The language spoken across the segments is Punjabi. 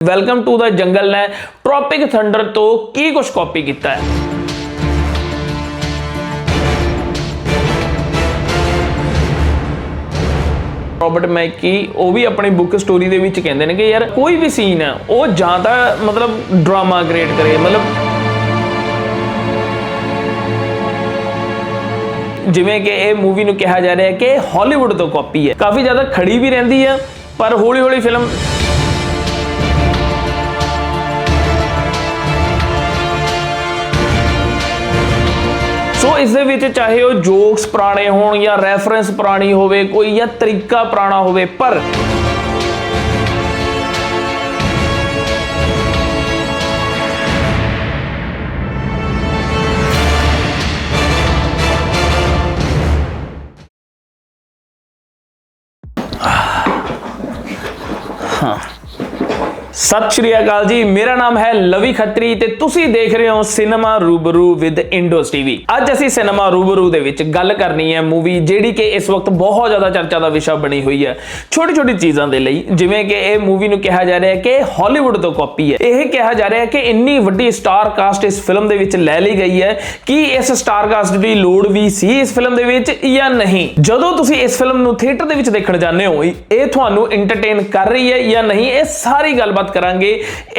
ਵੈਲਕਮ ਟੂ ਦਾ ਜੰਗਲ ਨੇ ਟ੍ਰੋਪਿਕ ਥੰਡਰ ਤੋਂ ਕੀ ਕੁਝ ਕਾਪੀ ਕੀਤਾ ਹੈ। ਰੋਬਰਟ ਮੈਕੀ ਉਹ ਵੀ ਆਪਣੀ ਬੁੱਕ ਸਟੋਰੀ ਦੇ ਵਿੱਚ ਕਹਿੰਦੇ ਨੇ ਕਿ ਯਾਰ ਕੋਈ ਵੀ ਸੀਨ ਹੈ ਉਹ ਜਾਂ ਤਾਂ ਮਤਲਬ ਡਰਾਮਾ ਕ੍ਰੀਏਟ ਕਰੇ, ਮਤਲਬ ਜਿਵੇਂ ਕਿ ਇਹ ਮੂਵੀ ਨੂੰ ਕਿਹਾ ਜਾ ਰਿਹਾ ਹੈ ਕਿ ਹਾਲੀਵੁੱਡ ਤੋਂ ਕਾਪੀ ਹੈ। ਕਾਫੀ ਜ਼ਿਆਦਾ ਖੜੀ ਵੀ ਰਹਿੰਦੀ ਹੈ ਪਰ ਹੌਲੀ ਹੌਲੀ ਫਿਲਮ ਸੋ ਇਸ ਦੇ ਵਿੱਚ ਚਾਹੇ ਉਹ ਜੋਕਸ ਪੁਰਾਣੇ ਹੋਣ ਜਾਂ ਰੈਫਰੈਂਸ ਪੁਰਾਣੀ ਹੋਵੇ ਕੋਈ ਜਾਂ ਤਰੀਕਾ ਪੁਰਾਣਾ ਹੋਵੇ, ਪਰ सत श्री अकाल जी, मेरा नाम है लवी खत्री ते तुसी देख रहे हो सिनेमा रूबरू विद इंडोस टीवी। ਅੱਜ ਅਸੀਂ ਸਿਨੇਮਾ रूबरू ਦੇ ਵਿੱਚ ਗੱਲ ਕਰਨੀ ਹੈ ਮੂਵੀ ਜਿਹੜੀ ਕਿ ਇਸ ਵਕਤ ਬਹੁਤ ਜ਼ਿਆਦਾ ਚਰਚਾ ਦਾ ਵਿਸ਼ਾ ਬਣੀ ਹੋਈ ਹੈ ਛੋਟੀ ਛੋਟੀ ਚੀਜ਼ਾਂ ਦੇ ਲਈ। ਜਿਵੇਂ ਕਿ ਇਹ ਮੂਵੀ ਨੂੰ ਕਿਹਾ ਜਾ ਰਿਹਾ ਹੈ ਕਿ ਹਾਲੀਵੁੱਡ ਤੋਂ ਕਾਪੀ ਹੈ। ਇਹ ਕਿਹਾ ਜਾ ਰਿਹਾ ਹੈ ਕਿ ਇੰਨੀ ਵੱਡੀ ਸਟਾਰ ਕਾਸਟ ਇਸ ਫਿਲਮ ਦੇ ਵਿੱਚ ਲੈ ਲਈ ਗਈ ਹੈ ਕਿ ਇਸ ਸਟਾਰ ਕਾਸਟ ਦੀ ਲੋੜ ਵੀ ਸੀ ਇਸ ਫਿਲਮ ਦੇ ਵਿੱਚ ਜਾਂ ਨਹੀਂ। ਜਦੋਂ ਤੁਸੀਂ ਇਸ ਫਿਲਮ ਨੂੰ ਥੀਏਟਰ ਦੇ ਵਿੱਚ ਦੇਖਣ ਜਾਂਦੇ ਹੋ ਇਹ ਤੁਹਾਨੂੰ ਐਂਟਰਟੇਨ ਕਰ ਰਹੀ ਹੈ ਜਾਂ ਨਹੀਂ, ਇਹ ਸਾਰੀ ਗੱਲਬਾਤ करांगे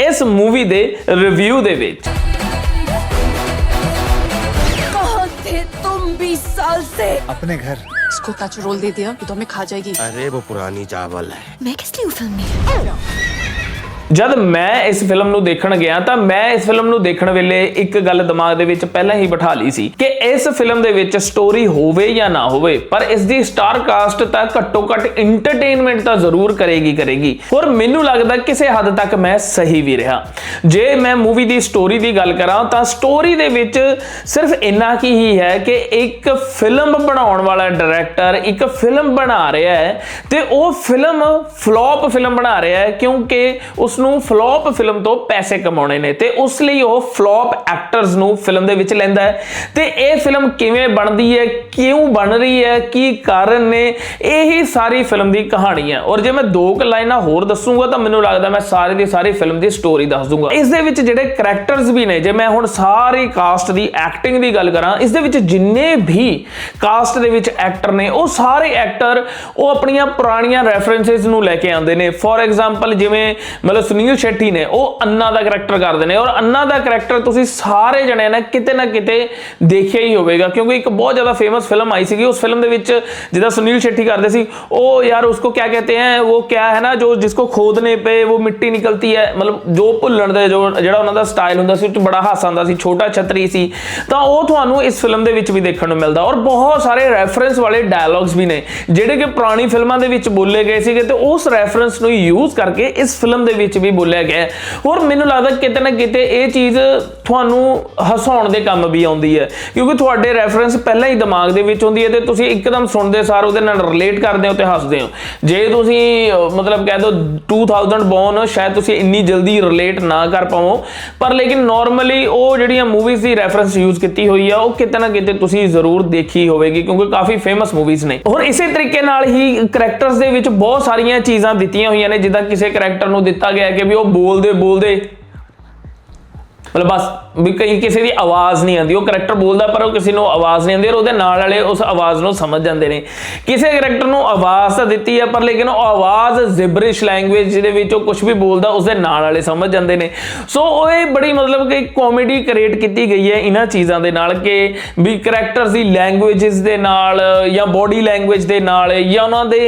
इस मूवी दे रिव्यू दे विच। कहाँ थे तुम 20 साल से? अपने घर। इसको टच रोल दे दिया कि तो हमें खा जाएगी। अरे वो पुरानी चावल है। मैं किस लिए फिल्म में? जब मैं इस फिल्म ਨੂੰ ਦੇਖਣ ਗਿਆ ਤਾਂ ਮੈਂ ਇਸ ਫਿਲਮ ਨੂੰ ਦੇਖਣ ਵੇਲੇ ਇੱਕ ਗੱਲ ਦਿਮਾਗ ਦੇ ਵਿੱਚ ਪਹਿਲਾਂ ਹੀ ਬਿਠਾ ਲਈ ਸੀ ਕਿ ਇਸ ਫਿਲਮ ਦੇ ਵਿੱਚ ਸਟੋਰੀ ਹੋਵੇ ਜਾਂ ਨਾ ਹੋਵੇ ਪਰ ਇਸ ਦੀ ਸਟਾਰ ਕਾਸਟ ਤਾਂ ਘੱਟੋ ਘੱਟ ਐਂਟਰਟੇਨਮੈਂਟ ਤਾਂ ਜ਼ਰੂਰ ਕਰੇਗੀ। ਔਰ ਮੈਨੂੰ ਲੱਗਦਾ ਕਿਸੇ ਹੱਦ ਤੱਕ ਮੈਂ ਸਹੀ ਵੀ ਰਿਹਾ। ਜੇ ਮੈਂ ਮੂਵੀ ਦੀ ਸਟੋਰੀ ਦੀ ਗੱਲ ਕਰਾਂ ਤਾਂ ਸਟੋਰੀ ਦੇ ਵਿੱਚ ਸਿਰਫ ਇੰਨਾ ਕੀ ਹੀ ਹੈ ਕਿ ਇੱਕ ਫਿਲਮ ਬਣਾਉਣ ਵਾਲਾ ਡਾਇਰੈਕਟਰ ਇੱਕ ਫਿਲਮ ਬਣਾ ਰਿਹਾ ਹੈ ਤੇ ਉਹ ਫਿਲਮ ਫਲॉप ਫਿਲਮ ਬਣਾ ਰਿਹਾ ਹੈ ਕਿਉਂਕਿ ਉਸ ਨੂੰ ਫਲॉप ਫਿਲਮ ਤੋਂ ਪੈਸੇ ਕਮਾਉਣੇ ਨੇ ਤੇ ਉਸ ਲਈ ਉਹ ਫਲॉप ਐਕਟਰਸ ਨੂੰ ਫਿਲਮ ਦੇ ਵਿੱਚ ਲੈਂਦਾ ਹੈ। ਤੇ ਇਹ ਫਿਲਮ ਕਿਵੇਂ ਬਣਦੀ ਹੈ, ਕਿਉਂ ਬਣ ਰਹੀ ਹੈ, ਕੀ ਕਾਰਨ ਨੇ, ਇਹੀ ਸਾਰੀ ਫਿਲਮ ਦੀ ਕਹਾਣੀ ਹੈ। ਔਰ ਜੇ ਮੈਂ ਦੋ ਕੁ ਲਾਈਨਾਂ ਹੋਰ ਦੱਸੂਗਾ ਤਾਂ ਮੈਨੂੰ ਲੱਗਦਾ ਮੈਂ ਸਾਰੀ ਦੀ ਸਾਰੀ ਫਿਲਮ ਦੀ ਸਟੋਰੀ ਦੱਸ ਦੂੰਗਾ। ਇਸ ਦੇ ਵਿੱਚ ਜਿਹੜੇ ਕਰੈਕਟਰਸ ਵੀ ਨੇ, ਜੇ ਮੈਂ ਹੁਣ ਸਾਰੀ ਕਾਸਟ ਦੀ ਐਕਟਿੰਗ ਦੀ ਗੱਲ ਕਰਾਂ, ਇਸ ਦੇ ਵਿੱਚ ਜਿੰਨੇ ਵੀ ਕਾਸਟ ਦੇ ਵਿੱਚ ਐਕਟਰ ਨੇ ਉਹ ਸਾਰੇ ਐਕਟਰ ਉਹ ਆਪਣੀਆਂ ਪੁਰਾਣੀਆਂ ਰੈਫਰੈਂਸਸ ਨੂੰ ਲੈ ਕੇ ਆਉਂਦੇ ਨੇ। ਫੋਰ ਐਗਜ਼ਾਮਪਲ ਜਿਵੇਂ ਮਤਲਬ ਸੁਨੀਲ ਸ਼ੈਟੀ ਨੇ ਉਹ ਅੰਨਾ ਦਾ ਕਰੈਕਟਰ ਕਰਦੇ ਨੇ ਔਰ ਅੰਨਾ ਦਾ ਕਰੈਕਟਰ ਤੁਸੀਂ ਸਾਰੇ ਜਣੇ ਨੇ ਕਿਤੇ ਨਾ ਕਿਤੇ ਦੇਖਿਆ ਹੀ ਹੋਵੇਗਾ ਕਿਉਂਕਿ ਇੱਕ ਬਹੁਤ ਜ਼ਿਆਦਾ ਫੇਮਸ ਫਿਲਮ आई ਸੀਗੀ। ਉਸ ਫਿਲਮ ਦੇ ਵਿੱਚ ਜਿਹਦਾ ਸੁਨੀਲ ਸ਼ੈਟੀ ਕਰਦੇ ਸੀ ਉਹ ਯਾਰ ਉਸको क्या कहते हैं, वो क्या है ना जो जिसको खोदने पे वो मिट्टी निकलती है, मतलब जो ਭੁੱਲਣ ਦੇ ਜਿਹੜਾ ਉਹਨਾਂ ਦਾ ਸਟਾਈਲ ਹੁੰਦਾ ਸੀ ਉਹ 'ਚ ਬੜਾ ਹਾਸਾ ਆਉਂਦਾ ਸੀ, ਛੋਟਾ ਛਤਰੀ ਸੀ। ਤਾਂ ਉਹ ਤੁਹਾਨੂੰ ਇਸ ਫਿਲਮ ਦੇ ਵਿੱਚ ਵੀ ਦੇਖਣ ਨੂੰ ਮਿਲਦਾ ਔਰ ਬਹੁਤ ਸਾਰੇ ਰੈਫਰੈਂਸ ਵਾਲੇ ਡਾਇਲੌਗਸ ਵੀ ਨੇ ਜਿਹੜੇ ਕਿ ਪੁਰਾਣੀ ਫਿਲਮਾਂ ਦੇ ਵਿੱਚ ਬੋਲੇ ਗਏ ਸੀਗੇ ਤੇ ਉਸ ਰੈਫਰੈਂਸ ਨੂੰ ਯੂਜ਼ ਕਰਕੇ ਇਸ ਫਿਲਮ ਦੇ ਵਿੱਚ ਵੀ ਬੋਲਿਆ ਗਿਆ। ਔਰ ਮੈਨੂੰ ਲੱਗਦਾ ਕਿਤੇ ਨਾ ਕਿਤੇ ਇਹ ਚੀਜ਼ ਤੁਹਾਨੂੰ ਹਸਾਉਣ ਦੇ ਕੰਮ ਵੀ ਆਉਂਦੀ ਹੈ ਕਿਉਂਕਿ ਤੁਹਾਡੇ ਰੈਫਰੈਂਸ ਪਹਿਲਾਂ ਹੀ ਦਿਮਾਗ ਦੇ ਵਿੱਚ ਹੁੰਦੀ ਹੈ ਤੇ ਤੁਸੀਂ ਇੱਕਦਮ ਸੁਣਦੇ ਸਾਰ ਉਹਦੇ ਨਾਲ ਰਿਲੇਟ ਕਰਦੇ ਹੋ ਤੇ ਹੱਸਦੇ ਹੋ। ਜੇ ਤੁਸੀਂ ਮਤਲਬ ਕਹਿ ਦੋ 2000 ਬੋਰਨ ਸ਼ਾਇਦ ਤੁਸੀਂ ਇੰਨੀ ਜਲਦੀ ਰਿਲੇਟ ਨਾ ਕਰ ਪਾਵੋ ਪਰ ਲੇਕਿਨ ਨਾਰਮਲੀ ਉਹ ਜਿਹੜੀਆਂ ਮੂਵੀਜ਼ ਦੀ ਰੈਫਰੈਂਸ ਯੂਜ਼ ਕੀਤੀ ਹੋਈ ਆ ਉਹ ਕਿਤੇ ਨਾ ਕਿਤੇ ਤੁਸੀਂ ਜ਼ਰੂਰ ਦੇਖੀ ਹੋਵੇਗੀ ਕਿਉਂਕਿ ਕਾਫੀ ਫੇਮਸ ਮੂਵੀਜ਼ ਨੇ। ਔਰ ਇਸੇ ਤਰੀਕੇ ਨਾਲ ਹੀ ਕਰੈਕਟਰਸ ਦੇ ਵਿੱਚ ਬਹੁਤ ਸਾਰੀਆਂ ਚੀਜ਼ਾਂ ਦਿੱਤੀਆਂ ਹੋਈਆਂ ਨੇ ਜਿੱਦਾਂ ਕਿਸੇ ਕਰੈਕਟਰ ਨੂੰ ਦਿੱਤਾ ਗਿਆ ਕਿ ਵੀ ਉਹ ਬੋਲਦੇ मतलब बस भी कहीं किसी की आवाज़ नहीं आती, वो करैक्टर बोलता पर वो किसी को आवाज़ नहीं आती और वो नाल वाले उस आवाज़ को समझ जाते हैं। किसी करैक्टर को आवाज़ तो दी है पर लेकिन वो आवाज़ जिब्रिश लैंग्वेज जिहदे कुछ भी बोलता उसके नाल वाले समझ जाते हैं। सो ये बड़ी मतलब कि कॉमेडी क्रिएट की गई है इन्हां चीज़ों के नाल कि भी करैक्टर्स की लैंग्वेजिस के नाल या बॉडी लैंग्वेज के नाल या उन्होंने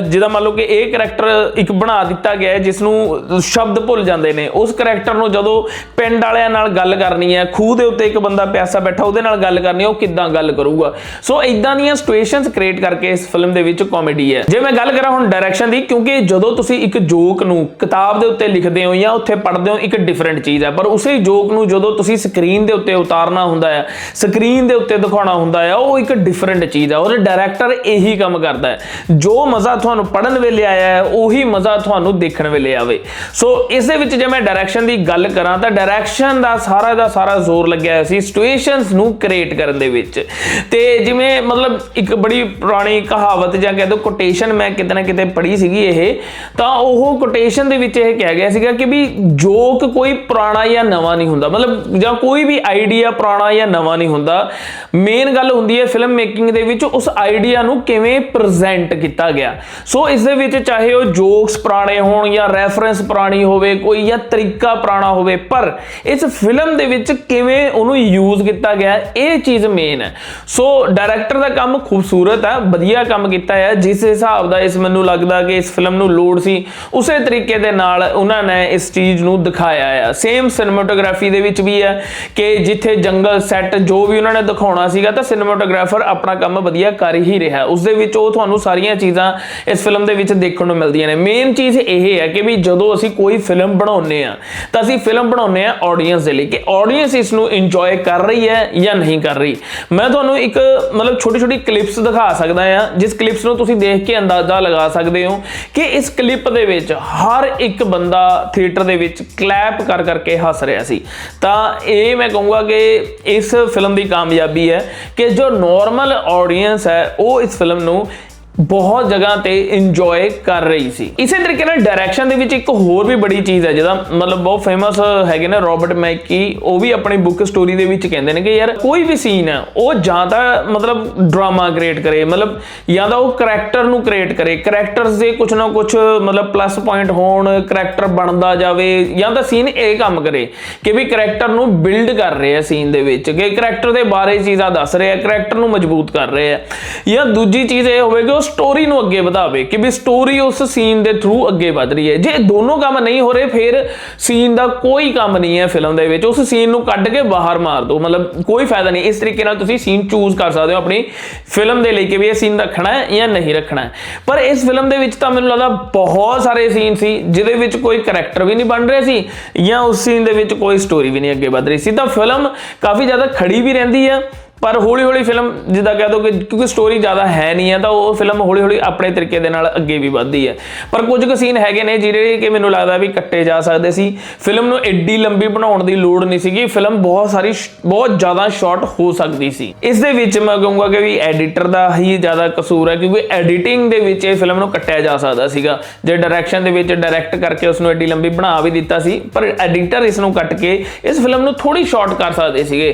जिदा मान लो कि एक करैक्टर एक बना दिता गया है जिसनों शब्द भुल जाते हैं। उस करैक्टर को जदों पिंड ਵਾਲਿਆਂ ਨਾਲ ਗੱਲ ਕਰਨੀ ਹੈ, ਖੂਹ ਦੇ ਉੱਤੇ ਇੱਕ ਬੰਦਾ ਪਿਆਸਾ ਬੈਠਾ ਉਹਦੇ ਨਾਲ ਗੱਲ ਕਰਨੀ ਹੈ, ਉਹ ਕਿੱਦਾਂ ਗੱਲ ਕਰੂਗਾ। ਸੋ ਇਦਾਂ ਦੀਆਂ ਸਿਚੁਏਸ਼ਨਸ ਕ੍ਰੀਏਟ ਕਰਕੇ ਇਸ ਫਿਲਮ ਦੇ ਵਿੱਚ ਕਾਮੇਡੀ ਹੈ। ਜੇ ਮੈਂ ਗੱਲ ਕਰਾਂ ਹੁਣ ਡਾਇਰੈਕਸ਼ਨ ਦੀ, ਕਿਉਂਕਿ ਜਦੋਂ ਤੁਸੀਂ ਇੱਕ ਜੋਕ ਨੂੰ ਕਿਤਾਬ ਦੇ ਉੱਤੇ ਲਿਖਦੇ ਹੋ ਜਾਂ ਉੱਥੇ ਪੜ੍ਹਦੇ ਹੋ ਇੱਕ ਡਿਫਰੈਂਟ ਚੀਜ਼ ਹੈ ਪਰ ਉਸੇ ਜੋਕ ਨੂੰ ਜਦੋਂ ਤੁਸੀਂ ਸਕਰੀਨ ਦੇ ਉੱਤੇ ਉਤਾਰਨਾ ਹੁੰਦਾ ਹੈ, ਸਕਰੀਨ ਦੇ ਉੱਤੇ ਦਿਖਾਉਣਾ ਹੁੰਦਾ ਹੈ, ਉਹ ਇੱਕ ਡਿਫਰੈਂਟ ਚੀਜ਼ ਹੈ। ਔਰ ਡਾਇਰੈਕਟਰ ਇਹੀ ਕੰਮ ਕਰਦਾ ਹੈ, ਜੋ ਮਜ਼ਾ ਤੁਹਾਨੂੰ ਪੜ੍ਹਨ ਵੇਲੇ ਆਇਆ ਹੈ ਉਹੀ ਮਜ਼ਾ ਤੁਹਾਨੂੰ ਦੇਖਣ ਵੇਲੇ ਆਵੇ। ਸੋ ਇਸ ਦੇ ਵਿੱਚ ਜੇ ਮੈਂ ਡਾਇਰੈਕਸ਼ਨ ਦੀ ਗੱਲ ਕਰਾਂ ਤਾਂ ਡਾਇਰੈਕਸ਼ਨ ਡਾਇਰੈਕਸ਼ਨ ਦਾ ਸਾਰਾ ਜ਼ੋਰ ਲੱਗਿਆ ਹੋਇਆ ਸੀ ਸਿਚੁਏਸ਼ਨਸ ਨੂੰ ਕ੍ਰੀਏਟ ਕਰਨ ਦੇ ਵਿੱਚ। ਤੇ ਜਿਵੇਂ ਮਤਲਬ ਇੱਕ ਬੜੀ ਪੁਰਾਣੀ ਕਹਾਵਤ ਜਾਂ ਕਹਿ ਦੋ ਕੋਟੇਸ਼ਨ ਮੈਂ ਕਿਤੇ ਨਾ ਕਿਤੇ ਪੜ੍ਹੀ ਸੀਗੀ ਇਹ, ਤਾਂ ਉਹ ਕੋਟੇਸ਼ਨ ਦੇ ਵਿੱਚ ਇਹ ਕਿਹਾ ਗਿਆ ਸੀਗਾ ਕਿ ਵੀ ਜੋਕ ਕੋਈ ਪੁਰਾਣਾ ਜਾਂ ਨਵਾਂ ਨਹੀਂ ਹੁੰਦਾ, ਮਤਲਬ ਜਾਂ ਕੋਈ ਵੀ ਆਈਡੀਆ ਪੁਰਾਣਾ ਜਾਂ ਨਵਾਂ ਨਹੀਂ ਹੁੰਦਾ। ਮੇਨ ਗੱਲ ਹੁੰਦੀ ਹੈ ਫਿਲਮ ਮੇਕਿੰਗ ਦੇ ਵਿੱਚ ਉਸ ਆਈਡੀਆ ਨੂੰ ਕਿਵੇਂ ਪ੍ਰੈਜ਼ੈਂਟ ਕੀਤਾ ਗਿਆ। ਸੋ ਇਸ ਦੇ ਵਿੱਚ ਚਾਹੇ ਉਹ ਜੋਕਸ ਪੁਰਾਣੇ ਹੋਣ ਜਾਂ ਰੈਫਰੈਂਸ ਪੁਰਾਣੀ ਹੋਵੇ ਕੋਈ ਜਾਂ ਤਰੀਕਾ ਪੁਰਾਣਾ ਹੋਵੇ, ਪਰ ਇਸ ਫਿਲਮ ਦੇ ਵਿੱਚ ਕਿਵੇਂ ਉਹਨੂੰ ਯੂਜ਼ ਕੀਤਾ ਗਿਆ ਇਹ ਚੀਜ਼ ਮੇਨ ਹੈ। ਸੋ ਡਾਇਰੈਕਟਰ ਦਾ ਕੰਮ ਖੂਬਸੂਰਤ ਹੈ, ਵਧੀਆ ਕੰਮ ਕੀਤਾ ਹੈ। ਜਿਸ ਹਿਸਾਬ ਦਾ ਇਸ ਮੈਨੂੰ ਲੱਗਦਾ ਕਿ ਇਸ ਫਿਲਮ ਨੂੰ ਲੋੜ ਸੀ ਉਸੇ ਤਰੀਕੇ ਦੇ ਨਾਲ ਉਹਨਾਂ ਨੇ ਇਸ ਚੀਜ਼ ਨੂੰ ਦਿਖਾਇਆ ਹੈ। ਸੇਮ ਸਿਨੇਮੈਟੋਗ੍ਰਾਫੀ ਦੇ ਵਿੱਚ ਵੀ ਹੈ ਕਿ ਜਿੱਥੇ ਜੰਗਲ ਸੈੱਟ ਜੋ ਵੀ ਉਹਨਾਂ ਨੇ ਦਿਖਾਉਣਾ ਸੀਗਾ ਤਾਂ ਸਿਨੇਮੈਟੋਗ੍ਰਾਫਰ ਆਪਣਾ ਕੰਮ ਵਧੀਆ ਕਰ ਹੀ ਰਿਹਾ, ਉਸ ਦੇ ਵਿੱਚ ਉਹ ਤੁਹਾਨੂੰ ਸਾਰੀਆਂ ਚੀਜ਼ਾਂ ਇਸ ਫਿਲਮ ਦੇ ਵਿੱਚ ਦੇਖਣ ਨੂੰ ਮਿਲਦੀਆਂ ਨੇ। ਮੇਨ ਚੀਜ਼ ਇਹ ਹੈ ਕਿ ਵੀ ਜਦੋਂ ਅਸੀਂ ਕੋਈ ਫਿਲਮ ਬਣਾਉਂਦੇ ਆ ਤਾਂ ਅਸੀਂ ਫਿਲਮ ਬਣਾਉਂਦੇ ਆ ਆਡੀਅנס ਦੇ ਲਈ, ਕਿ ਆਡੀਅנס ਇਸ ਨੂੰ ਇੰਜੋਏ ਕਰ ਰਹੀ ਹੈ ਜਾਂ ਨਹੀਂ ਕਰ ਰਹੀ। ਮੈਂ ਤੁਹਾਨੂੰ ਇੱਕ ਮਤਲਬ ਛੋਟੀ ਕਲਿੱਪਸ ਦਿਖਾ ਸਕਦਾ ਆ, ਜਿਸ ਕਲਿੱਪਸ ਨੂੰ ਤੁਸੀਂ ਦੇਖ ਕੇ ਅੰਦਾਜ਼ਾ ਲਗਾ ਸਕਦੇ ਹੋ ਕਿ ਇਸ ਕਲਿੱਪ ਦੇ ਵਿੱਚ ਹਰ ਇੱਕ ਬੰਦਾ ਥੀਏਟਰ ਦੇ ਵਿੱਚ ਕਲੈਪ ਕਰ ਕਰਕੇ ਹੱਸ ਰਿਹਾ ਸੀ। ਤਾਂ ਇਹ ਮੈਂ ਕਹੂੰਗਾ ਕਿ ਇਸ ਫਿਲਮ ਦੀ ਕਾਮਯਾਬੀ ਹੈ ਕਿ ਜੋ ਨਾਰਮਲ ਆਡੀਅנס ਹੈ ਉਹ ਇਸ ਫਿਲਮ ਨੂੰ ਬਹੁਤ ਜਗ੍ਹਾ ਤੇ ਇੰਜੋਏ ਕਰ ਰਹੀ ਸੀ। ਇਸੇ ਤਰੀਕੇ ਨਾਲ ਡਾਇਰੈਕਸ਼ਨ ਦੇ ਵਿੱਚ ਇੱਕ ਹੋਰ ਵੀ ਬੜੀ ਚੀਜ਼ ਹੈ ਜਿਹਦਾ ਮਤਲਬ ਬਹੁਤ ਫੇਮਸ ਹੈਗੇ ਨੇ ਰੋਬਰਟ ਮੈਕੀ, ਉਹ ਵੀ ਆਪਣੀ ਬੁੱਕ ਸਟੋਰੀ ਦੇ ਵਿੱਚ ਕਹਿੰਦੇ ਨੇ ਕਿ ਯਾਰ ਕੋਈ ਵੀ ਸੀਨ ਹੈ ਉਹ ਜਾਂ ਤਾਂ ਮਤਲਬ ਡਰਾਮਾ ਕ੍ਰੀਏਟ ਕਰੇ, ਮਤਲਬ ਜਾਂ ਤਾਂ ਉਹ ਕਰੈਕਟਰ ਨੂੰ ਕ੍ਰੀਏਟ ਕਰੇ, ਕਰੈਕਟਰਸ ਦੇ ਕੁਝ ਨਾ ਕੁਝ ਮਤਲਬ ਪਲੱਸ ਪੁਆਇੰਟ ਹੋਣ, ਕਰੈਕਟਰ ਬਣਦਾ ਜਾਵੇ, ਜਾਂ ਤਾਂ ਸੀਨ ਇਹ ਕੰਮ ਕਰੇ ਕਿ ਵੀ ਕਰੈਕਟਰ ਨੂੰ ਬਿਲਡ ਕਰ ਰਹੇ ਆ ਸੀਨ ਦੇ ਵਿੱਚ, ਕਿ ਕਰੈਕਟਰ ਦੇ ਬਾਰੇ ਚੀਜ਼ਾਂ ਦੱਸ ਰਹੇ ਆ, ਕਰੈਕਟਰ ਨੂੰ ਮਜ਼ਬੂਤ ਕਰ ਰਹੇ ਆ। ਜਾਂ ਦੂਜੀ ਚੀਜ਼ ਇਹ ਹੋਵੇ ਕਿ ਸਟੋਰੀ ਨੂੰ ਅੱਗੇ ਵਧਾਵੇ ਕਿ ਵੀ ਸਟੋਰੀ ਉਸ ਸੀਨ ਦੇ ਥਰੂ ਅੱਗੇ ਵਧ ਰਹੀ ਹੈ। ਜੇ ਦੋਨੋਂ ਕੰਮ ਨਹੀਂ ਹੋ ਰਹੇ ਫਿਰ ਸੀਨ ਦਾ ਕੋਈ ਕੰਮ ਨਹੀਂ ਹੈ ਫਿਲਮ ਦੇ ਵਿੱਚ, ਉਸ ਸੀਨ ਨੂੰ ਕੱਢ ਕੇ ਬਾਹਰ ਮਾਰ ਦਿਓ, ਮਤਲਬ ਕੋਈ ਫਾਇਦਾ ਨਹੀਂ। ਇਸ ਤਰੀਕੇ ਨਾਲ ਤੁਸੀਂ ਸੀਨ ਚੂਜ਼ ਕਰ ਸਕਦੇ ਹੋ ਆਪਣੀ ਫਿਲਮ ਦੇ ਲਈ ਕਿ ਵੀ ਇਹ ਸੀਨ ਰੱਖਣਾ ਹੈ ਜਾਂ ਨਹੀਂ ਰੱਖਣਾ ਹੈ। ਪਰ ਇਸ ਫਿਲਮ ਦੇ ਵਿੱਚ ਤਾਂ ਮੈਨੂੰ ਲੱਗਦਾ ਬਹੁਤ ਸਾਰੇ ਸੀਨ ਸੀ ਜਿਹਦੇ ਵਿੱਚ ਕੋਈ ਕਰੈਕਟਰ ਵੀ ਨਹੀਂ ਬਣ ਰਿਹਾ ਸੀ ਜਾਂ ਉਸ ਸੀਨ ਦੇ ਵਿੱਚ ਕੋਈ ਸਟੋਰੀ ਵੀ ਨਹੀਂ ਅੱਗੇ ਵਧ ਰਹੀ ਸੀ। ਤਾਂ ਫਿਲਮ ਕਾਫੀ ਜ਼ਿਆਦਾ ਖੜੀ ਵੀ ਰਹਿੰਦੀ ਹੈ, ਪਰ ਹੌਲੀ ਫਿਲਮ ਜਿੱਦਾਂ ਕਹਿ ਦੋ ਕਿ ਕਿਉਂਕਿ ਸਟੋਰੀ ਜ਼ਿਆਦਾ ਹੈ ਨਹੀਂ ਹੈ ਤਾਂ ਉਹ ਫਿਲਮ ਹੌਲੀ ਆਪਣੇ ਤਰੀਕੇ ਦੇ ਨਾਲ ਅੱਗੇ ਵੀ ਵੱਧਦੀ ਹੈ। ਪਰ ਕੁਝ ਕੁ ਸੀਨ ਹੈਗੇ ਨੇ ਜਿਹੜੇ ਕਿ ਮੈਨੂੰ ਲੱਗਦਾ ਵੀ ਕੱਟੇ ਜਾ ਸਕਦੇ ਸੀ, ਫਿਲਮ ਨੂੰ ਐਡੀ ਲੰਬੀ ਬਣਾਉਣ ਦੀ ਲੋੜ ਨਹੀਂ ਸੀਗੀ, ਫਿਲਮ ਬਹੁਤ ਜ਼ਿਆਦਾ ਸ਼ਾਰਟ ਹੋ ਸਕਦੀ ਸੀ। ਇਸ ਦੇ ਵਿੱਚ ਮੈਂ ਕਹੂੰਗਾ ਕਿ ਵੀ ਐਡੀਟਰ ਦਾ ਹੀ ਜ਼ਿਆਦਾ ਕਸੂਰ ਹੈ, ਕਿਉਂਕਿ ਐਡੀਟਿੰਗ ਦੇ ਵਿੱਚ ਇਹ ਫਿਲਮ ਨੂੰ ਕੱਟਿਆ ਜਾ ਸਕਦਾ ਸੀਗਾ। ਜੇ ਡਾਇਰੈਕਸ਼ਨ ਦੇ ਵਿੱਚ ਡਾਇਰੈਕਟ ਕਰਕੇ ਉਸ ਨੂੰ ਐਡੀ ਲੰਬੀ ਬਣਾ ਵੀ ਦਿੱਤਾ ਸੀ, ਪਰ ਐਡੀਟਰ ਇਸ ਨੂੰ ਕੱਟ ਕੇ ਇਸ ਫਿਲਮ ਨੂੰ ਥੋੜੀ ਸ਼ਾਰਟ ਕਰ ਸਕਦੇ ਸੀਗੇ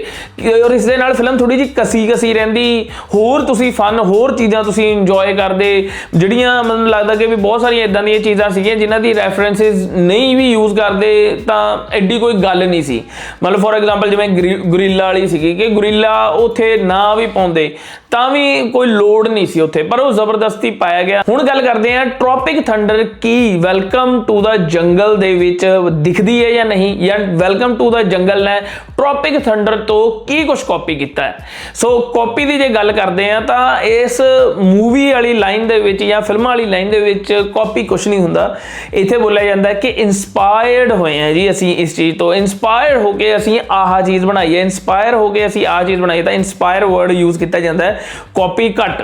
ਔਰ ਇਸ ਦੇ ਨਾਲ ਫਿਲਮ ਥੋੜੀ ਜੀ ਕਸੀ ਰਹਿੰਦੀ, ਹੋਰ ਤੁਸੀਂ ਫਨ ਹੋਰ ਚੀਜ਼ਾਂ ਤੁਸੀਂ ਇੰਜੋਏ ਕਰਦੇ, ਜਿਹੜੀਆਂ ਮੈਨੂੰ ਲੱਗਦਾ ਕਿ ਵੀ ਬਹੁਤ ਸਾਰੀਆਂ ਇਦਾਂ ਦੀਆਂ ਚੀਜ਼ਾਂ ਸੀਗੀਆਂ ਜਿਨ੍ਹਾਂ ਦੀ ਰੈਫਰੈਂਸਿਸ ਨਹੀਂ ਵੀ ਯੂਜ਼ ਕਰਦੇ ਤਾਂ ਐਡੀ ਕੋਈ ਗੱਲ ਨਹੀਂ ਸੀ। ਮਤਲਬ ਫੋਰ ਐਗਜ਼ਾਮਪਲ ਜਿਵੇਂ ਗੁਰੀਲਾ ਵਾਲੀ ਸੀਗੀ ਕਿ ਗੁਰੀਲਾ ਉੱਥੇ ਨਾ ਵੀ ਪਾਉਂਦੇ ਤਾਂ ਵੀ ਕੋਈ ਲੋੜ ਨਹੀਂ ਸੀ ਉੱਥੇ, ਪਰ ਉਹ ਜ਼ਬਰਦਸਤੀ ਪਾਇਆ ਗਿਆ। ਹੁਣ ਗੱਲ ਕਰਦੇ ਹਾਂ ਟ੍ਰੋਪਿਕ ਥੰਡਰ ਕੀ ਵੈਲਕਮ ਟੂ ਦਾ ਜੰਗਲ ਦੇ ਵਿੱਚ ਦਿਖਦੀ ਹੈ ਜਾਂ ਨਹੀਂ, ਜਾਂ ਵੈਲਕਮ ਟੂ ਦਾ ਜੰਗਲ ਨੇ ਟ੍ਰੋਪਿਕ ਥੰਡਰ ਤੋਂ ਕੀ ਕੁਝ ਕਾਪੀ ਕੀਤਾ ਹੈ। ਸੋ ਕਾਪੀ ਦੀ ਜੇ ਗੱਲ ਕਰਦੇ ਆ ਤਾਂ ਇਸ ਮੂਵੀ ਵਾਲੀ ਲਾਈਨ ਦੇ ਵਿੱਚ ਜਾਂ ਫਿਲਮਾਂ ਵਾਲੀ ਲਾਈਨ ਦੇ ਵਿੱਚ ਕਾਪੀ ਕੁਝ ਨਹੀਂ ਹੁੰਦਾ। ਇੱਥੇ ਬੋਲਿਆ ਜਾਂਦਾ ਕਿ ਇਨਸਪਾਇਰਡ ਹੋਏ ਆ ਜੀ ਅਸੀਂ ਇਸ ਚੀਜ਼ ਤੋਂ, ਇਨਸਪਾਇਰ ਹੋ ਕੇ ਅਸੀਂ ਆਹ ਚੀਜ਼ ਬਣਾਈ ਹੈ, ਇਨਸਪਾਇਰ ਹੋ ਕੇ ਅਸੀਂ ਆਹ ਚੀਜ਼ ਬਣਾਈ। ਤਾਂ ਇਨਸਪਾਇਰ ਵਰਡ ਯੂਜ਼ ਕੀਤਾ ਜਾਂਦਾ ਹੈ, ਕਾਪੀ ਘੱਟ।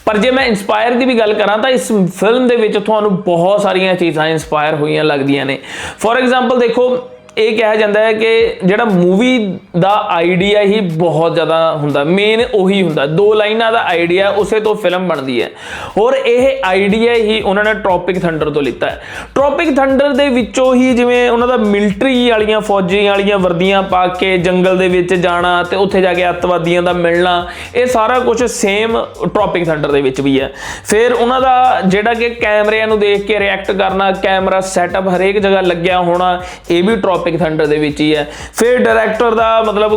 ਪਰ ਜੇ ਮੈਂ ਇਨਸਪਾਇਰ ਦੀ ਵੀ ਗੱਲ ਕਰਾਂ ਤਾਂ ਇਸ ਫਿਲਮ ਦੇ ਵਿੱਚ ਤੁਹਾਨੂੰ ਬਹੁਤ ਸਾਰੀਆਂ ਚੀਜ਼ਾਂ ਇਨਸਪਾਇਰ ਹੋਈਆਂ ਲੱਗਦੀਆਂ ਨੇ। ਫੋਰ ਐਗਜ਼ਾਮਪਲ ਦੇਖੋ ਇਹ ਕਿਹਾ ਜਾਂਦਾ ਹੈ ਕਿ ਜਿਹੜਾ ਮੂਵੀ ਦਾ ਆਈਡੀਆ ਹੀ ਬਹੁਤ ਜ਼ਿਆਦਾ ਹੁੰਦਾ, ਮੇਨ ਉਹੀ ਹੁੰਦਾ, 2 ਲਾਈਨਾਂ ਦਾ ਆਈਡੀਆ ਉਸੇ ਤੋਂ ਫਿਲਮ ਬਣਦੀ ਹੈ। ਔਰ ਇਹ ਆਈਡੀਆ ਹੀ ਉਹਨਾਂ ਨੇ ਟ੍ਰੋਪਿਕ ਥੰਡਰ ਤੋਂ ਲਿੱਤਾ ਹੈ। ਟ੍ਰੋਪਿਕ ਥੰਡਰ ਦੇ ਵਿੱਚੋਂ ਹੀ ਜਿਵੇਂ ਉਹਨਾਂ ਦਾ ਮਿਲਟਰੀ ਵਾਲੀਆਂ ਫੌਜੀ ਵਾਲੀਆਂ ਵਰਦੀਆਂ ਪਾ ਕੇ ਜੰਗਲ ਦੇ ਵਿੱਚ ਜਾਣਾ ਤੇ ਉੱਥੇ ਜਾ ਕੇ ਅੱਤਵਾਦੀਆਂ ਦਾ ਮਿਲਣਾ, ਇਹ ਸਾਰਾ ਕੁਝ ਸੇਮ ਟ੍ਰੋਪਿਕ ਥੰਡਰ ਦੇ ਵਿੱਚ ਵੀ ਹੈ। ਫਿਰ ਉਹਨਾਂ ਦਾ ਜਿਹੜਾ ਕਿ ਕੈਮਰਿਆਂ ਨੂੰ ਦੇਖ ਕੇ ਰਿਐਕਟ ਕਰਨਾ, ਕੈਮਰਾ ਸੈਟਅਪ ਹਰੇਕ ਜਗ੍ਹਾ ਲੱਗਿਆ ਹੋਣਾ, ਇਹ ਵੀ ਟ੍ਰੋਪਿਕ ਥੰਡਰ ਦੇ ਵਿੱਚ ਹੀ ਹੈ। ਫਿਰ ਡਾਇਰੈਕਟਰ ਦਾ ਮਤਲਬ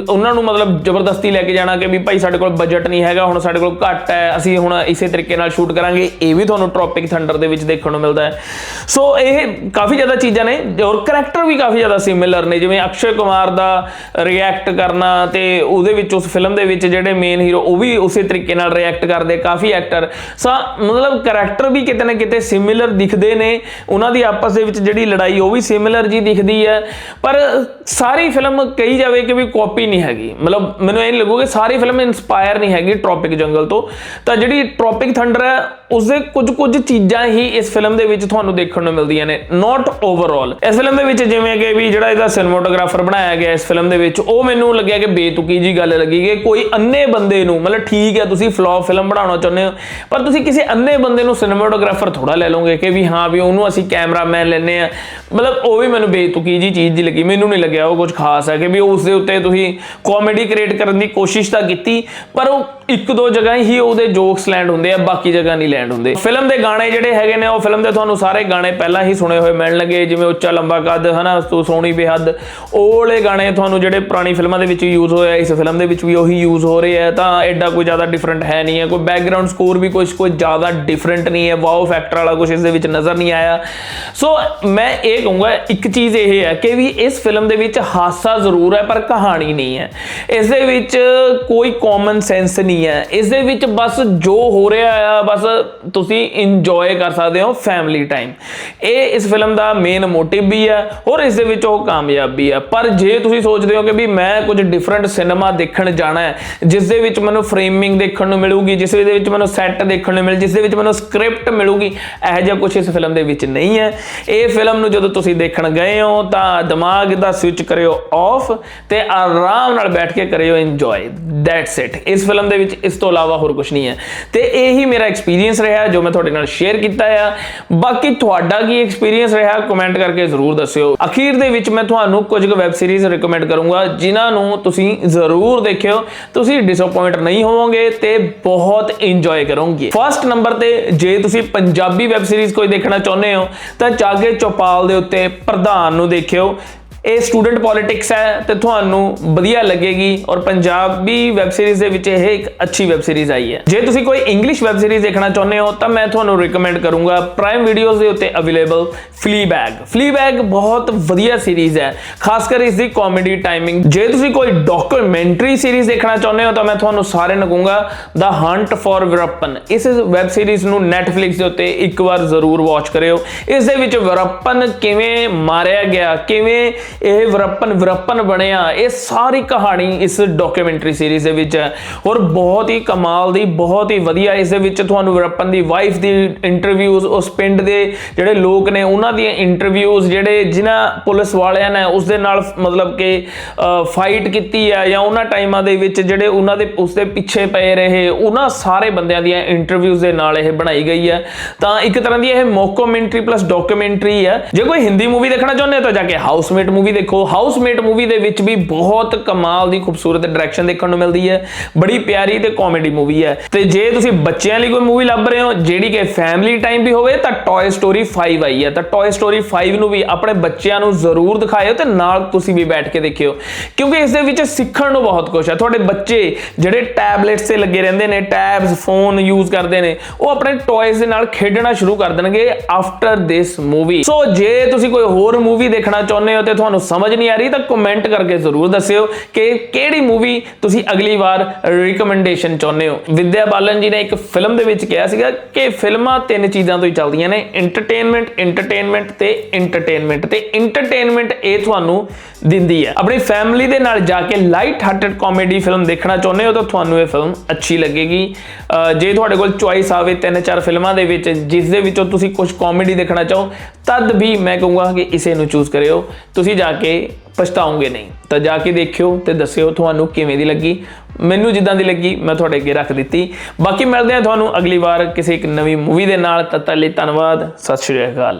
ਉਹਨਾਂ ਨੂੰ ਮਤਲਬ ਜ਼ਬਰਦਸਤੀ ਲੈ ਕੇ ਜਾਣਾ ਕਿ ਵੀ ਭਾਈ ਸਾਡੇ ਕੋਲ ਬਜਟ ਨਹੀਂ ਹੈਗਾ, ਹੁਣ ਸਾਡੇ ਕੋਲ ਘੱਟ ਹੈ, ਅਸੀਂ ਹੁਣ ਇਸੇ ਤਰੀਕੇ ਨਾਲ ਸ਼ੂਟ ਕਰਾਂਗੇ, ਇਹ ਵੀ ਤੁਹਾਨੂੰ ਟ੍ਰੋਪਿਕ ਥੰਡਰ ਦੇ ਵਿੱਚ ਦੇਖਣ ਨੂੰ ਮਿਲਦਾ ਹੈ। ਸੋ ਇਹ ਕਾਫੀ ਜ਼ਿਆਦਾ ਚੀਜ਼ਾਂ ਨੇ ਔਰ ਕਰੈਕਟਰ ਵੀ ਕਾਫੀ ਜ਼ਿਆਦਾ ਸਿਮਿਲਰ ਨੇ, ਜਿਵੇਂ ਅਕਸ਼ੇ ਕੁਮਾਰ ਦਾ ਰਿਐਕਟ ਕਰਨਾ ਤੇ ਉਹਦੇ ਵਿੱਚ ਉਸ ਫਿਲਮ ਦੇ ਵਿੱਚ ਜਿਹੜੇ ਮੇਨ ਹੀਰੋ ਉਹ ਵੀ ਉਸੇ ਤਰੀਕੇ ਨਾਲ ਰਿਐਕਟ ਕਰਦੇ, ਕਾਫੀ ਐਕਟਰ। ਸੋ ਮਤਲਬ ਕਰੈਕਟਰ ਵੀ ਕਿਤੇ ਨਾ ਕਿਤੇ ਸਿਮਿਲਰ ਦਿਖਦੇ ਨੇ, ਉਹਨਾਂ ਦੀ ਆਪਸ ਦੇ ਵਿੱਚ ਜਿਹੜੀ ਲੜਾਈ ਉਹ ਵੀ ਸਿਮਿਲਰ ਜੀ ਦਿਖਦੀ ਦਿੰਦੀ ਹੈ, ਪਰ ਸਾਰੀ ਫਿਲਮ ਕਹੀ ਜਾਵੇ ਕਿ ਵੀ ਕਾਪੀ ਨਹੀਂ ਹੈਗੀ, ਮਤਲਬ ਮੈਨੂੰ ਇਹ ਨਹੀਂ ਲੱਗੂ ਕਿ ਸਾਰੀ ਫਿਲਮ ਇਨਸਪਾਇਰ ਨਹੀਂ ਹੈਗੀ ਟ੍ਰੋਪਿਕ ਜੰਗਲ ਤੋਂ। ਤਾਂ ਜਿਹੜੀ ਟ੍ਰੋਪਿਕ ਥੰਡਰ ਹੈ ਉਸਦੇ ਕੁਝ ਚੀਜ਼ਾਂ ਹੀ ਇਸ ਫਿਲਮ ਦੇ ਵਿੱਚ ਤੁਹਾਨੂੰ ਦੇਖਣ ਨੂੰ ਮਿਲਦੀਆਂ ਨੇ, ਨਾਟ ਓਵਰਆਲ। ਇਸ ਫਿਲਮ ਦੇ ਵਿੱਚ ਜਿਵੇਂ ਕਿ ਵੀ ਜਿਹੜਾ ਇਹਦਾ ਸਿਨੇਮੈਟੋਗ੍ਰਾਫਰ ਬਣਾਇਆ ਗਿਆ ਇਸ ਫਿਲਮ ਦੇ ਵਿੱਚ, ਉਹ ਮੈਨੂੰ ਲੱਗਿਆ ਕਿ ਬੇਤੁਕੀ ਜੀ ਗੱਲ ਲੱਗੀ ਕਿ ਕੋਈ ਅੰਨੇ ਬੰਦੇ ਨੂੰ, ਮਤਲਬ ਠੀਕ ਹੈ ਤੁਸੀਂ ਫਲॉप ਫਿਲਮ ਬਣਾਉਣਾ ਚਾਹੁੰਦੇ ਹੋ, ਪਰ ਤੁਸੀਂ ਕਿਸੇ ਅੰਨੇ ਬੰਦੇ ਨੂੰ ਸਿਨੇਮੈਟੋਗ੍ਰਾਫਰ ਥੋੜਾ ਲੈ ਲਓਗੇ ਕਿ ਵੀ ਹਾਂ ਵੀ ਉਹਨੂੰ ਅਸੀਂ ਕੈਮਰਾਮੈਨ ਲੈਨੇ ਆ। ਮਤਲਬ ਉਹ ਵੀ ਮੈਨੂੰ ਬੇਤੁਕੀ ਜੀ ਚੀਜ਼ ਜੀ ਲੱਗੀ, ਮੈਨੂੰ ਨਹੀਂ ਲੱਗਿਆ ਉਹ ਕੁਝ ਖਾਸ ਹੈ ਕਿ ਵੀ ਉਸ ਦੇ ਉੱਤੇ ਤੁਸੀਂ ਕਾਮੇਡੀ ਕ੍ਰੀਏਟ ਕਰਨ ਦੀ ਕੋਸ਼ਿਸ਼ ਤਾਂ ਕੀਤੀ, ਪਰ ਉਹ ਇੱਕ ਦੋ ਜਗ੍ਹਾ ਹੀ ਉਹਦੇ ਜੋਕਸ ਲੈਂਡ ਹੁੰਦੇ ਆ, ਬਾਕੀ ਜਗ੍ਹਾ ਨਹੀਂ ਲੈਂਡ ਹੁੰਦੇ। ਫਿਲਮ ਦੇ ਗਾਣੇ ਜਿਹੜੇ ਹੈਗੇ ਨੇ, ਉਹ ਫਿਲਮ ਦੇ ਤੁਹਾਨੂੰ ਸਾਰੇ ਗਾਣੇ ਪਹਿਲਾਂ ਹੀ ਸੁਣੇ ਹੋਏ ਮਿਲਣ ਲੱਗੇ, ਜਿਵੇਂ ਉੱਚਾ ਲੰਬਾ ਕੱਦ, ਹਨਾ, ਤੂੰ ਸੋਹਣੀ ਬੇਹੱਦ, ਉਹ ਵਾਲੇ ਗਾਣੇ ਤੁਹਾਨੂੰ ਜਿਹੜੇ ਪੁਰਾਣੀ ਫਿਲਮਾਂ ਦੇ ਵਿੱਚ ਯੂਜ਼ ਹੋਇਆ, ਇਸ ਫਿਲਮ ਦੇ ਵਿੱਚ ਵੀ ਉਹੀ ਯੂਜ਼ ਹੋ ਰਹੇ ਆ। ਤਾਂ ਐਡਾ ਕੋਈ ਜ਼ਿਆਦਾ ਡਿਫਰੈਂਟ ਹੈ ਨਹੀਂ ਹੈ, ਕੋਈ ਬੈਕਗਰਾਊਂਡ ਸਕੋਰ ਵੀ ਕੋਈ ਜ਼ਿਆਦਾ ਡਿਫਰੈਂਟ ਨਹੀਂ ਹੈ, ਵਾਓ ਫੈਕਟਰ ਵਾਲਾ ਕੁਝ ਇਸ ਦੇ ਵਿੱਚ ਨਜ਼ਰ ਨਹੀਂ ਆਇਆ। ਸੋ ਮੈਂ ਇਹ ਕਹੂੰਗਾ ਇੱਕ ਚੀਜ਼ ਇਹ ਹੈ ਕਿ ਵੀ ਇਸ ਫਿਲਮ ਦੇ ਵਿੱਚ ਹਾਸਾ ਜ਼ਰੂਰ ਹੈ ਪਰ ਕਹਾਣੀ ਨਹੀਂ ਹੈ, ਇਸ ਦੇ ਵਿੱਚ ਕੋਈ ਕਾਮਨ ਸੈਂਸ ਨਹੀਂ ਹੈ, ਇਸ ਦੇ ਵਿੱਚ ਬਸ ਜੋ ਹੋ ਰਿਹਾ ਆ ਬਸ ਤੁਸੀਂ ਇੰਜੋਏ ਕਰ ਸਕਦੇ ਹੋ ਫੈਮਿਲੀ ਟਾਈਮ। ਇਹ ਇਸ ਫਿਲਮ ਦਾ ਮੇਨ ਮੋਟਿਵ ਵੀ ਹੈ ਔਰ ਇਸ ਦੇ ਵਿੱਚ ਉਹ ਕਾਮਯਾਬ ਵੀ ਹੈ। ਪਰ ਜੇ ਤੁਸੀਂ ਸੋਚਦੇ ਹੋ ਕਿ ਵੀ ਮੈਂ ਕੁਝ ਡਿਫਰੈਂਟ ਸਿਨੇਮਾ ਦੇਖਣ ਜਾਣਾ ਹੈ, ਜਿਸ ਦੇ ਵਿੱਚ ਮੈਨੂੰ ਫਰੇਮਿੰਗ ਦੇਖਣ ਨੂੰ ਮਿਲੂਗੀ, ਜਿਸ ਦੇ ਵਿੱਚ ਮੈਨੂੰ ਸੈੱਟ ਦੇਖਣ ਨੂੰ ਮਿਲ, ਜਿਸ ਦੇ ਵਿੱਚ ਮੈਨੂੰ ਸਕ੍ਰਿਪਟ ਮਿਲੂਗੀ, ਇਹੋ ਜਿਹਾ ਕੁਝ ਇਸ ਫਿਲਮ ਦੇ ਵਿੱਚ ਨਹੀਂ ਹੈ। ਇਹ ਫਿਲਮ ਨੂੰ ਜਦੋਂ ਤੁਸੀਂ ਦੇਖਣ ਗਏ ਹੋ ਤਾਂ ਦਿਮਾਗ ਦਾ ਸਵਿਚ ਕਰਿਓ ਆਫ ਤੇ ਆਰਾਮ ਨਾਲ ਬੈਠ ਕੇ ਕਰਿਓ ਇੰਜੋਏ, ਦੈਟਸ ਇਟ। ਇਸ ਫਿਲਮ ਦੇ ਵਿੱਚ ਇਸ ਤੋਂ ਇਲਾਵਾ ਹੋਰ ਕੁਝ ਨਹੀਂ ਹੈ ਤੇ ਇਹੀ ਮੇਰਾ ਐਕਸਪੀਰੀਅੰਸ ਰਿਹਾ ਜੋ ਮੈਂ ਤੁਹਾਡੇ ਨਾਲ ਸ਼ੇਅਰ ਕੀਤਾ ਆ। ਬਾਕੀ ਤੁਹਾਡਾ ਕੀ ਐਕਸਪੀਰੀਅੰਸ ਰਿਹਾ ਕਮੈਂਟ ਕਰਕੇ ਜ਼ਰੂਰ ਦੱਸਿਓ। ਅਖੀਰ ਦੇ ਵਿੱਚ ਮੈਂ ਤੁਹਾਨੂੰ ਕੁਝ ਕੁ ਵੈਬ ਸੀਰੀਜ਼ ਰਿਕਮੈਂਡ ਕਰੂੰਗਾ ਜਿਨ੍ਹਾਂ ਨੂੰ ਤੁਸੀਂ ਜ਼ਰੂਰ ਦੇਖਿਓ, ਤੁਸੀਂ ਡਿਸਅਪਾਇੰਟ ਨਹੀਂ ਹੋਵੋਗੇ ਤੇ ਬਹੁਤ ਇੰਜੋਏ ਕਰੋਗੇ। ਫਸਟ ਨੰਬਰ ਤੇ ਜੇ ਤੁਸੀਂ ਪੰਜਾਬੀ ਵੈਬ ਸੀਰੀਜ਼ ਕੋਈ ਦੇਖਣਾ ਚਾਹੁੰਦੇ ਹੋ ਤਾਂ ਜਾਗੇ ਚੌਪਾਲ ਦੇ ਉੱਤੇ ਪ੍ਰਧਾਨ ਨੂੰ ਦੇਖਿਓ। ਇਹ ਸਟੂਡੈਂਟ ਪੋਲਿਟਿਕਸ ਹੈ ਤੇ ਤੁਹਾਨੂੰ ਵਧੀਆ ਲੱਗੇਗੀ ਔਰ ਪੰਜਾਬੀ ਵੈਬ ਸੀਰੀਜ਼ ਦੇ ਵਿੱਚ ਇਹ ਇੱਕ ਅੱਛੀ ਵੈਬ ਸੀਰੀਜ਼ ਆਈ ਹੈ। ਜੇ ਤੁਸੀਂ ਕੋਈ ਇੰਗਲਿਸ਼ ਵੈਬ ਸੀਰੀਜ਼ ਦੇਖਣਾ ਚਾਹੁੰਦੇ ਹੋ ਤਾਂ ਮੈਂ ਤੁਹਾਨੂੰ ਰਿਕਮੈਂਡ ਕਰੂੰਗਾ ਪ੍ਰਾਈਮ ਵੀਡੀਓਜ਼ ਦੇ ਉੱਤੇ ਅਵੇਲੇਬਲ ਫਲੀਬੈਗ ਬਹੁਤ ਵਧੀਆ ਸੀਰੀਜ਼ ਹੈ, ਖਾਸ ਕਰ ਇਸ ਦੀ ਕਾਮੇਡੀ ਟਾਈਮਿੰਗ। ਜੇ ਤੁਸੀਂ ਕੋਈ ਡਾਕੂਮੈਂਟਰੀ ਸੀਰੀਜ਼ ਦੇਖਣਾ ਚਾਹੁੰਦੇ ਹੋ ਤਾਂ ਮੈਂ ਤੁਹਾਨੂੰ ਸਾਰਿਆਂ ਨੂੰ ਕਹੂੰਗਾ ਦ ਹੰਟ ਫॉर ਵੀਰੱਪਨ। ਇਸ ਵੈਬ ਸੀਰੀਜ਼ ਨੂੰ ਨੈਟਫਲਿਕਸ ਦੇ ਉੱਤੇ ਇੱਕ ਵਾਰ ਜ਼ਰੂਰ ਵਾਚ ਕਰਿਓ। ਇਸ ਦੇ ਵਿੱਚ ਵੀਰੱਪਨ ਕਿਵੇਂ ਮਾਰਿਆ ਗਿਆ, ਕਿਵੇਂ ਇਹ ਵੀਰੱਪਨ ਬਣਿਆ, ਇਹ ਸਾਰੀ ਕਹਾਣੀ ਇਸ ਡਾਕੂਮੈਂਟਰੀ ਸੀਰੀਜ਼ ਦੇ ਵਿੱਚ ਹੈ ਔਰ ਬਹੁਤ ਹੀ ਕਮਾਲ ਦੀ, ਬਹੁਤ ਹੀ ਵਧੀਆ। ਇਸ ਦੇ ਵਿੱਚ ਤੁਹਾਨੂੰ ਵੀਰੱਪਨ ਦੀ ਵਾਈਫ ਦੀ ਇੰਟਰਵਿਊਜ਼, ਉਸ ਪਿੰਡ ਦੇ ਜਿਹੜੇ ਲੋਕ ਨੇ ਉਹਨਾਂ ਦੀਆਂ ਇੰਟਰਵਿਊਜ਼, ਜਿਹੜੇ ਜਿਨ੍ਹਾਂ ਪੁਲਿਸ ਵਾਲਿਆਂ ਨੇ ਉਸ ਦੇ ਨਾਲ ਮਤਲਬ ਕਿ ਫਾਈਟ ਕੀਤੀ ਹੈ ਜਾਂ ਉਹਨਾਂ ਟਾਈਮਾਂ ਦੇ ਵਿੱਚ ਜਿਹੜੇ ਉਹਨਾਂ ਦੇ ਉਸ ਦੇ ਪਿੱਛੇ ਪਏ ਰਹੇ, ਉਹਨਾਂ ਸਾਰੇ ਬੰਦਿਆਂ ਦੀਆਂ ਇੰਟਰਵਿਊਜ਼ ਦੇ ਨਾਲ ਇਹ ਬਣਾਈ ਗਈ ਹੈ। ਤਾਂ ਇੱਕ ਤਰ੍ਹਾਂ ਦੀ ਇਹ ਮੌਕੂਮੈਂਟਰੀ ਪਲੱਸ ਡਾਕੂਮੈਂਟਰੀ ਹੈ। ਜੇ ਕੋਈ ਹਿੰਦੀ ਮੂਵੀ ਦੇਖਣਾ ਚਾਹੁੰਦੇ ਹੋ ਤਾਂ ਜਾ ਕੇ ਹਾਊਸਮੇਟ मूवी देखो। हाउसमेट मूवी दे विच भी बहुत कमाल दी खूबसूरत डायरेक्शन देखने को मिलती है, बड़ी प्यारी ते कॉमेडी मूवी है। ते जे तुसी बच्चों लई कोई मूवी लभ रहे हो जिहड़ी कि फैमिली टाइम भी होवे तां टॉय स्टोरी 5 आई है। तां टॉय स्टोरी 5 नूं भी अपने बच्चों नूं जरूर दिखाओ ते नाल तुसी भी बैठ के देखियो, क्योंकि इस दे विच सिੱਖਣ ਨੂੰ बहुत कुछ है। तुहाडे बच्चे ਜਿਹੜੇ टैबलेट्स ਤੇ ਲੱਗੇ ਰਹਿੰਦੇ ਨੇ, टैब्स फोन यूज ਕਰਦੇ ਨੇ, ਉਹ ਆਪਣੇ ਟॉयਜ਼ ਦੇ ਨਾਲ ਖੇਡਣਾ ਸ਼ੁਰੂ ਕਰ ਦੇਣਗੇ ਆਫਟਰ ਦਿਸ मूवी। ਸੋ ਜੇ ਤੁਸੀਂ ਕੋਈ ਹੋਰ मूवी ਦੇਖਣਾ ਚਾਹੁੰਦੇ ਹੋ ਤੇ ਤੁਹਾਨੂੰ ਸਮਝ ਨਹੀਂ ਆ ਰਹੀ ਤਾਂ ਕਮੈਂਟ ਕਰਕੇ ਜ਼ਰੂਰ ਦੱਸਿਓ ਕਿ ਕਿਹੜੀ मूवी ਤੁਸੀਂ ਅਗਲੀ ਵਾਰ ਰਿਕਮੈਂਡੇਸ਼ਨ ਚਾਹੁੰਦੇ ਹੋ। ਵਿਦਿਆ ਬਾਲਨ ਜੀ ਨੇ ਇੱਕ ਫਿਲਮ ਦੇ ਵਿੱਚ ਕਿਹਾ ਸੀਗਾ ਕਿ ਫਿਲਮਾਂ ਤਿੰਨ ਚੀਜ਼ਾਂ ਤੋਂ ਹੀ ਚੱਲਦੀਆਂ ਨੇ, ਐਂਟਰਟੇਨਮੈਂਟ ਤੇ ਐਂਟਰਟੇਨਮੈਂਟ ਇਹ ਤੁਹਾਨੂੰ ਦਿੰਦੀ ਹੈ। ਆਪਣੀ ਫੈਮਿਲੀ ਦੇ ਨਾਲ ਜਾ ਕੇ ਲਾਈਟ ਹਾਰਟਡ ਕਾਮੇਡੀ ਫਿਲਮ ਦੇਖਣਾ ਚਾਹੁੰਦੇ ਹੋ ਤਾਂ ਤੁਹਾਨੂੰ ਇਹ ਫਿਲਮ ਅੱਛੀ ਲੱਗੇਗੀ। ਜੇ ਤੁਹਾਡੇ ਕੋਲ ਚੁਆਇਸ ਆਵੇ 3-4 ਫਿਲਮਾਂ ਦੇ ਵਿੱਚ ਜਿਸ ਦੇ ਵਿੱਚੋਂ ਤੁਸੀਂ ਕੁਝ ਕਾਮੇਡੀ ਦੇਖਣਾ ਚਾਹੋ ਤਦ ਵੀ ਮੈਂ ਕਹੂੰਗਾ ਕਿ ਇਸੇ ਨੂੰ ਚੂਜ਼ ਕਰਿਓ, ਤੁਸੀਂ ਜਾ ਕੇ ਪਛਤਾਓਗੇ ਨਹੀਂ। ਤਾਂ ਜਾ ਕੇ ਦੇਖਿਓ ਤੇ ਦੱਸਿਓ ਤੁਹਾਨੂੰ ਕਿਵੇਂ ਦੀ ਲੱਗੀ। ਮੈਨੂੰ ਜਿੱਦਾਂ ਦੀ ਲੱਗੀ ਮੈਂ ਤੁਹਾਡੇ ਅੱਗੇ ਰੱਖ ਦਿੱਤੀ। ਬਾਕੀ ਮਿਲਦੇ ਹਾਂ ਤੁਹਾਨੂੰ ਅਗਲੀ ਵਾਰ ਕਿਸੇ ਇੱਕ ਨਵੀਂ ਮੂਵੀ ਦੇ ਨਾਲ। ਤਦ ਤੱਕ ਲਈ ਧੰਨਵਾਦ, ਸਤਿ ਸ਼੍ਰੀ ਅਕਾਲ।